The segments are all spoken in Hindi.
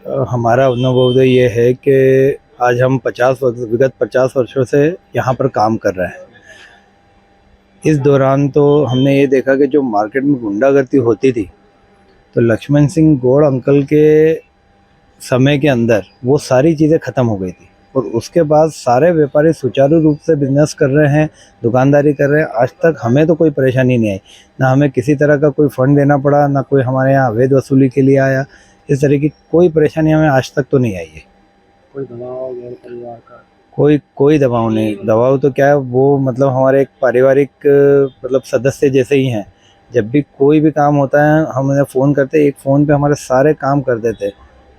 हमारा अनुभव तो ये है कि आज हम विगत 50 वर्षों से यहाँ पर काम कर रहे हैं। इस दौरान तो हमने ये देखा कि जो मार्केट में गुंडागर्दी होती थी, तो लक्ष्मण सिंह गौड़ अंकल के समय के अंदर वो सारी चीज़ें ख़त्म हो गई थी और उसके बाद सारे व्यापारी सुचारू रूप से बिजनेस कर रहे हैं, दुकानदारी कर रहे हैं। आज तक हमें तो कोई परेशानी नहीं आई, ना हमें किसी तरह का कोई फंड देना पड़ा, ना कोई हमारे यहाँ अवैध वसूली के लिए आया। इस तरह की कोई परेशानी हमें आज तक तो नहीं आई है। कोई दबाव गैर परिवार का? कोई दबाव नहीं। दबाव तो क्या है, वो मतलब हमारे एक पारिवारिक मतलब सदस्य जैसे ही हैं। जब भी कोई भी काम होता है हम उन्हें फ़ोन करते, एक फ़ोन पे हमारे सारे काम कर देते।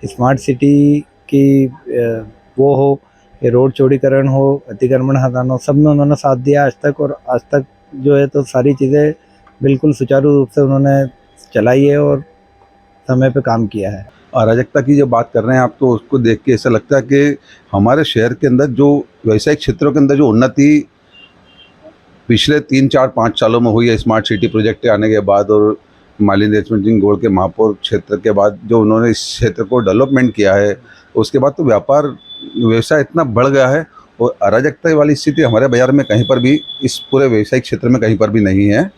स्मार्ट सिटी की वो हो, ये रोड चौड़ीकरण हो, अतिक्रमण हटाना हो, सब में उन्होंने साथ दिया आज तक। और आज तक जो है तो सारी चीज़ें बिल्कुल सुचारू रूप से उन्होंने चलाई है और समय पे काम किया है। अराजकता की जो बात कर रहे हैं आप, तो उसको देख के ऐसा लगता है कि हमारे शहर के अंदर जो व्यावसायिक क्षेत्रों के अंदर जो उन्नति पिछले 3-4-5 सालों में हुई है स्मार्ट सिटी प्रोजेक्ट के आने के बाद और माननीय लक्ष्मण सिंह गौड़ के महापौर क्षेत्र के बाद जो उन्होंने इस क्षेत्र को डेवलपमेंट किया है, उसके बाद तो व्यवसाय इतना बढ़ गया है और अराजकता वाली स्थिति हमारे बाजार में कहीं पर भी, इस पूरे व्यवसायिक क्षेत्र में कहीं पर भी नहीं है।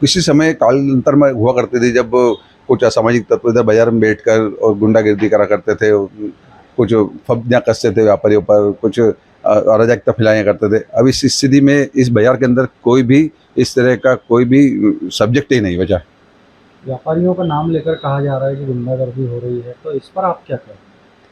किसी समय कालांतर में हुआ करती थी जब कुछ असामाजिक तत्व इधर बाजार में बैठकर और गुंडागिर्दी करा करते थे, कुछ फब्दियाँ कसते थे व्यापारियों पर, कुछ अराजकता फैलाया करते थे। अब इस स्थिति में इस बाजार के अंदर कोई भी इस तरह का कोई भी सब्जेक्ट ही नहीं बचा। व्यापारियों का नाम लेकर कहा जा रहा है कि गुंडागर्दी हो रही है, तो इस पर आप क्या कहें?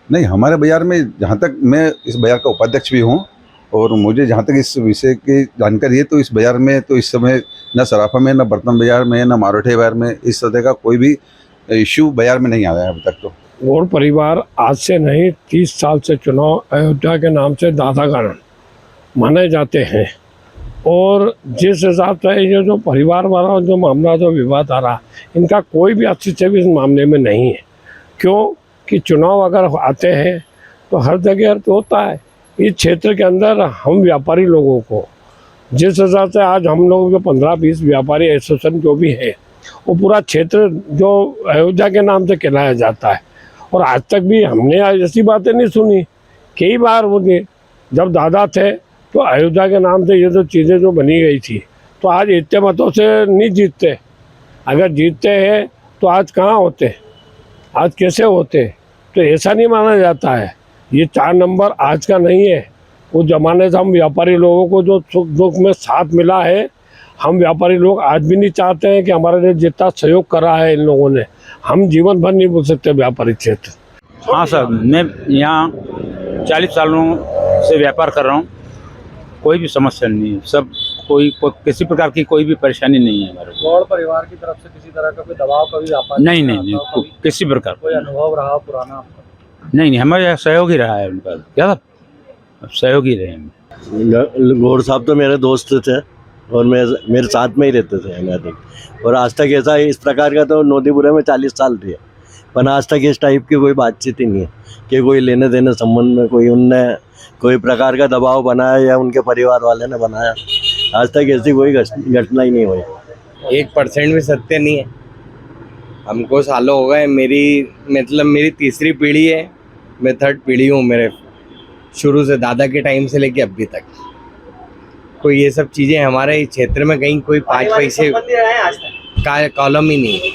नहीं, हमारे बाजार में, जहाँ तक मैं इस बाजार का उपाध्यक्ष भी हूँ और मुझे जहाँ तक इस विषय की जानकारी है, तो इस बाजार में तो इस समय न सराफा में, न बर्तन बाजार में, न मारोठे बाजार में इस तरह का कोई भी इश्यू बाजार में नहीं आया है अभी तक। तो गौड़ परिवार आज से नहीं 30 साल से चुनाव अयोध्या के नाम से दादागण माने जाते हैं और जिस हिसाब से ये जो परिवार वाला जो मामला जो विवाद आ रहा, इनका कोई भी अस्तित्व इस मामले में नहीं है। क्यों कि चुनाव अगर आते हैं तो हर जगह अर्थ होता है। इस क्षेत्र के अंदर हम व्यापारी लोगों को जिस हिसाब से आज हम लोग जो 15-20 व्यापारी एसोसिएशन जो भी है, वो पूरा क्षेत्र जो अयोध्या के नाम से कहलाया जाता है। और आज तक भी हमने ऐसी बातें नहीं सुनी। कई बार मुझे जब दादा थे तो अयोध्या के नाम से ये जो चीज़ें जो बनी गई थी, तो आज इतने मतों से नहीं जीतते। अगर जीतते हैं तो आज कहाँ होते, आज कैसे होते? तो ऐसा नहीं माना जाता है। ये 4 नंबर आज का नहीं है। उस जमाने से हम व्यापारी लोगों को जो सुख दुख में साथ मिला है, हम व्यापारी लोग आज भी नहीं चाहते हैं कि हमारे लिए जितना सहयोग करा है इन लोगों ने, हम जीवन भर नहीं भूल सकते व्यापारी क्षेत्र। हाँ सर, मैं यहाँ 40 सालों से व्यापार कर रहा हूँ, कोई भी समस्या नहीं है। सब कोई किसी प्रकार की कोई भी परेशानी नहीं है हमारे। गौड़ परिवार की तरफ से किसी तरह का कोई दबाव कभी व्यापार नहीं, किसी प्रकार कोई अनुभव रहा पुराना आपका? नहीं, हमारे यहाँ सहयोग ही रहा है उनका। क्या था, सहयोग ही रहे हैं। गौड़ साहब तो मेरे दोस्त थे और मेरे साथ में ही रहते थे हमें। और आज तक ऐसा इस प्रकार का तो नोदीपुरे में 40 साल रहे, पर आज तक इस टाइप की कोई बातचीत ही नहीं है कि कोई लेने देने संबंध में कोई उनने कोई प्रकार का दबाव बनाया या उनके परिवार वाले ने बनाया। आज तक ऐसी कोई घटना ही नहीं हुई। 1% भी सत्य नहीं है। हमको सालों हो गए, मेरी तीसरी पीढ़ी है, मैं 3rd पीढ़ी हूँ। मेरे शुरू से दादा के टाइम से लेके अभी तक कोई ये सब चीज़ें हमारे क्षेत्र में कहीं कोई 5 पैसे का कॉलम ही नहीं है।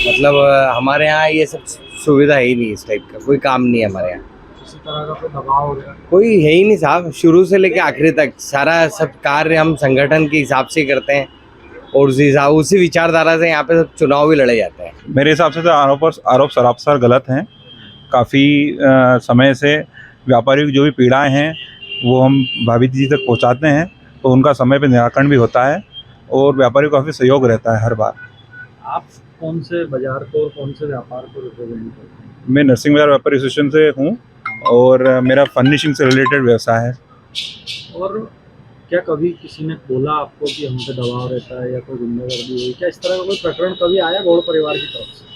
मतलब हमारे यहाँ ये सब सुविधा है ही नहीं, इस टाइप का कोई काम नहीं है हमारे यहाँ। किसी तरह का कोई दबाव हो गया? कोई है ही नहीं साहब। शुरू से लेके आखिरी तक सारा सब कार्य हम संगठन के हिसाब से करते हैं और उसी विचारधारा से यहाँ पे सब चुनाव भी लड़े जाते हैं। मेरे हिसाब से तो आरोप सरासर गलत हैं। काफ़ी समय से व्यापारियों की जो भी पीड़ाएं हैं वो हम भाभी जी तक पहुँचाते हैं, तो उनका समय पे निराकरण भी होता है और व्यापारियों को काफ़ी सहयोग रहता है हर बार। आप कौन से बाजार को और कौन से व्यापार को रिप्रेजेंट करते हैं? मैं नरसिंह बाजार व्यापारी एसोसिएशन से हूँ और मेरा फर्निशिंग से रिलेटेड व्यवसाय है। और क्या कभी किसी ने बोला आपको कि हम पे दबाव रहता है या कोई गुंडागर्दी हुई? क्या इस तरह का कोई प्रकरण कभी आया गौड़ परिवार की तरफ से?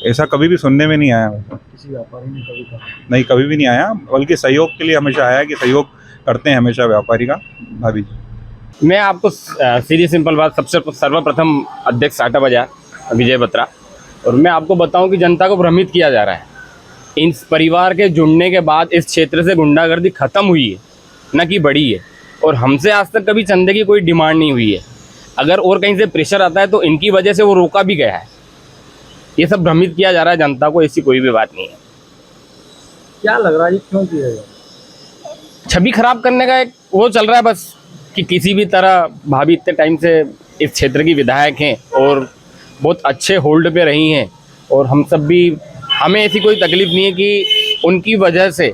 ऐसा कभी भी सुनने में नहीं आया। किसी व्यापारी ने कभी कहा? नहीं, कभी भी नहीं आया। बल्कि सहयोग के लिए हमेशा आया कि सहयोग करते हैं हमेशा व्यापारी का भाभी जी। मैं आपको सीधी सिंपल बात, सबसे सर्वप्रथम अध्यक्ष साटा बाजार विजय बत्रा, और मैं आपको बताऊं कि जनता को भ्रमित किया जा रहा है। इन परिवार के जुड़ने के बाद इस क्षेत्र से गुंडागर्दी खत्म हुई है, न कि बढ़ी है। और हमसे आज तक कभी चंदे की कोई डिमांड नहीं हुई है। अगर और कहीं से प्रेशर आता है तो इनकी वजह से वो रोका भी गया है। ये सब भ्रमित किया जा रहा है जनता को, ऐसी कोई भी बात नहीं है। क्या लग रहा है ये क्यों किया गया? छवि खराब करने का एक वो चल रहा है बस, कि किसी भी तरह भाभी इतने टाइम से इस क्षेत्र की विधायक हैं और बहुत अच्छे होल्ड पे रही हैं, और हम सब भी, हमें ऐसी कोई तकलीफ नहीं है कि उनकी वजह से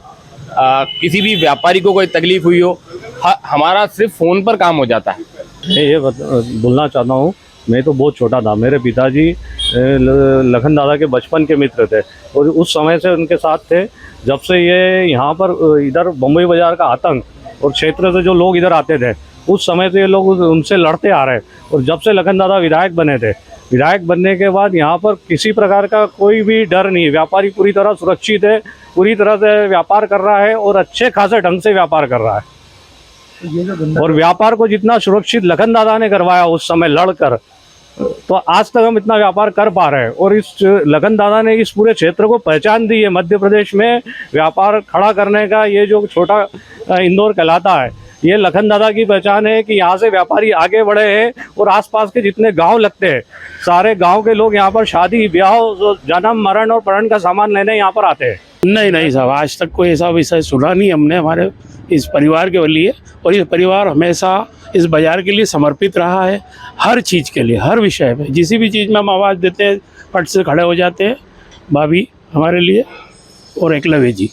किसी भी व्यापारी को कोई तकलीफ हुई हो। हमारा सिर्फ फ़ोन पर काम हो जाता है। मैं ये बोलना चाहता हूँ, मैं तो बहुत छोटा था, मेरे पिताजी लखन दादा के बचपन के मित्र थे और उस समय से उनके साथ थे। जब से ये यहाँ पर इधर बम्बई बाज़ार का आतंक और क्षेत्र से जो लोग इधर आते थे, उस समय से ये लोग उनसे लड़ते आ रहे। और जब से लखन दादा विधायक बने थे, विधायक बनने के बाद यहाँ पर किसी प्रकार का कोई भी डर नहीं है। व्यापारी पूरी तरह सुरक्षित है, पूरी तरह से व्यापार कर रहा है और अच्छे खासे ढंग से व्यापार कर रहा है। ये जो और व्यापार को जितना सुरक्षित लखन दादा ने करवाया उस समय लड़कर, तो आज तक हम इतना व्यापार कर पा रहे हैं। और इस लखन दादा ने इस पूरे क्षेत्र को पहचान दी है। मध्य प्रदेश में व्यापार खड़ा करने का ये जो छोटा इंदौर कहलाता है, ये लखन दादा की पहचान है कि यहाँ से व्यापारी आगे बढ़े हैं और आसपास के जितने गांव लगते हैं, सारे गांव के लोग यहाँ पर शादी ब्याह, जन्म मरण और पढ़न का सामान लेने यहाँ पर आते हैं। नहीं साहब, आज तक कोई ऐसा विषय सुना नहीं हमने हमारे इस परिवार के लिए। और ये परिवार हमेशा इस बाज़ार के लिए समर्पित रहा है, हर चीज़ के लिए, हर विषय में, जिस भी चीज़ में हम आवाज़ देते हैं फट से खड़े हो जाते हैं भाभी हमारे लिए और एकलव्य जी।